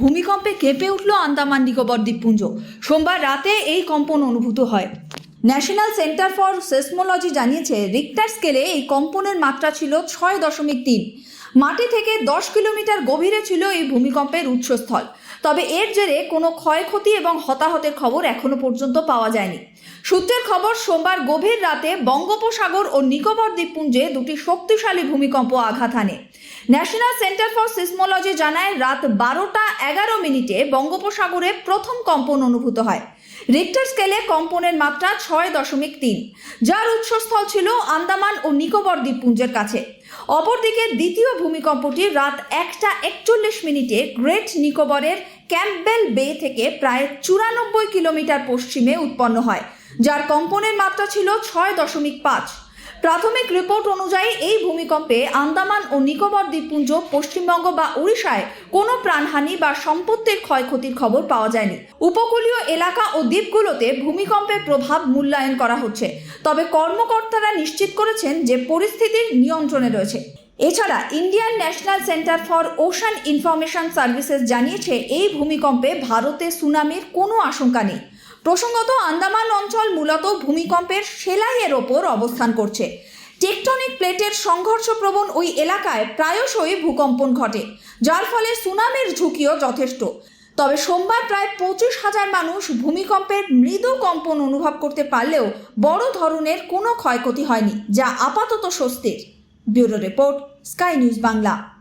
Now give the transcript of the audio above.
ভূমিকম্পে কেঁপে উঠল আন্দামান নিকোবর দ্বীপপুঞ্জ। সোমবার রাতে এই কম্পন অনুভূত হয়। ন্যাশনাল সেন্টার ফর সেসমোলজি জানিয়েছে, রিক্টার স্কেলে এই কম্পনের মাত্রা ছিল 6.3। মাটি থেকে 10 কিলোমিটার গভীরে ছিল এই ভূমিকম্পের উৎসস্থল। তবে এর জেরে কোনো ক্ষয়ক্ষতি এবং হতাহতের খবর এখনো পর্যন্ত পাওয়া যায়নি। সূত্রের খবর, সোমবার গভীর রাতে বঙ্গোপসাগর ও নিকোবর দ্বীপপুঞ্জে দুটি শক্তিশালী ভূমিকম্প আঘাত হানে। ন্যাশনাল সেন্টার ফর সিসমোলজি জানায়, রাত 12টা 11 বঙ্গোপসাগরে প্রথম কম্পন অনুভূত হয়। রিক্টার স্কেলে কম্পনের মাত্রা 6.3, যার উৎসস্থল ছিল আন্দামান ও নিকোবর দ্বীপপুঞ্জের কাছে। অপরদিকে দ্বিতীয় ভূমিকম্পটি রাত 1টা 41 গ্রেট নিকোবরের ক্যাম্পবেল বে থেকে প্রায় 94 কিলোমিটার পশ্চিমে উৎপন্ন হয়, যার কম্পনের মাত্রা ছিল 6.5। প্রাথমিক রিপোর্ট অনুযায়ী এই ভূমিকম্পে আন্দামান ও নিকোবর দ্বীপপুঞ্জ, পশ্চিমবঙ্গ বা উড়িষ্যায় কোনো প্রাণহানি বা সম্পত্তির ক্ষয়ক্ষতির খবর পাওয়া যায়নি। উপকূলীয় এলাকা ও দ্বীপগুলোতে ভূমিকম্পের প্রভাব মূল্যায়ন করা হচ্ছে, তবে কর্মকর্তারা নিশ্চিত করেছেন যে পরিস্থিতি নিয়ন্ত্রণে রয়েছে। এছাড়া Indian national centre for ocean information services জানিয়েছে, এই ভূমিকম্পে ভারতে সুনামির কোনো আশঙ্কা নেই। প্রসঙ্গত, আন্দামান অঞ্চল মূলত ভূমিকম্পের সেলাইয়ের ওপর অবস্থান করছে। টেকটনিক প্লেটের সংঘর্ষপ্রবণ ওই এলাকায় প্রায়শই ভূকম্পন ঘটে, যার ফলে সুনামির ঝুঁকিও যথেষ্ট। তবে সোমবার প্রায় 25,000 মানুষ ভূমিকম্পের মৃদু কম্পন অনুভব করতে পারলেও বড় ধরনের কোনো ক্ষয়ক্ষতি হয়নি, যা আপাতত স্বস্তির। Bureau report, sky news Bangla.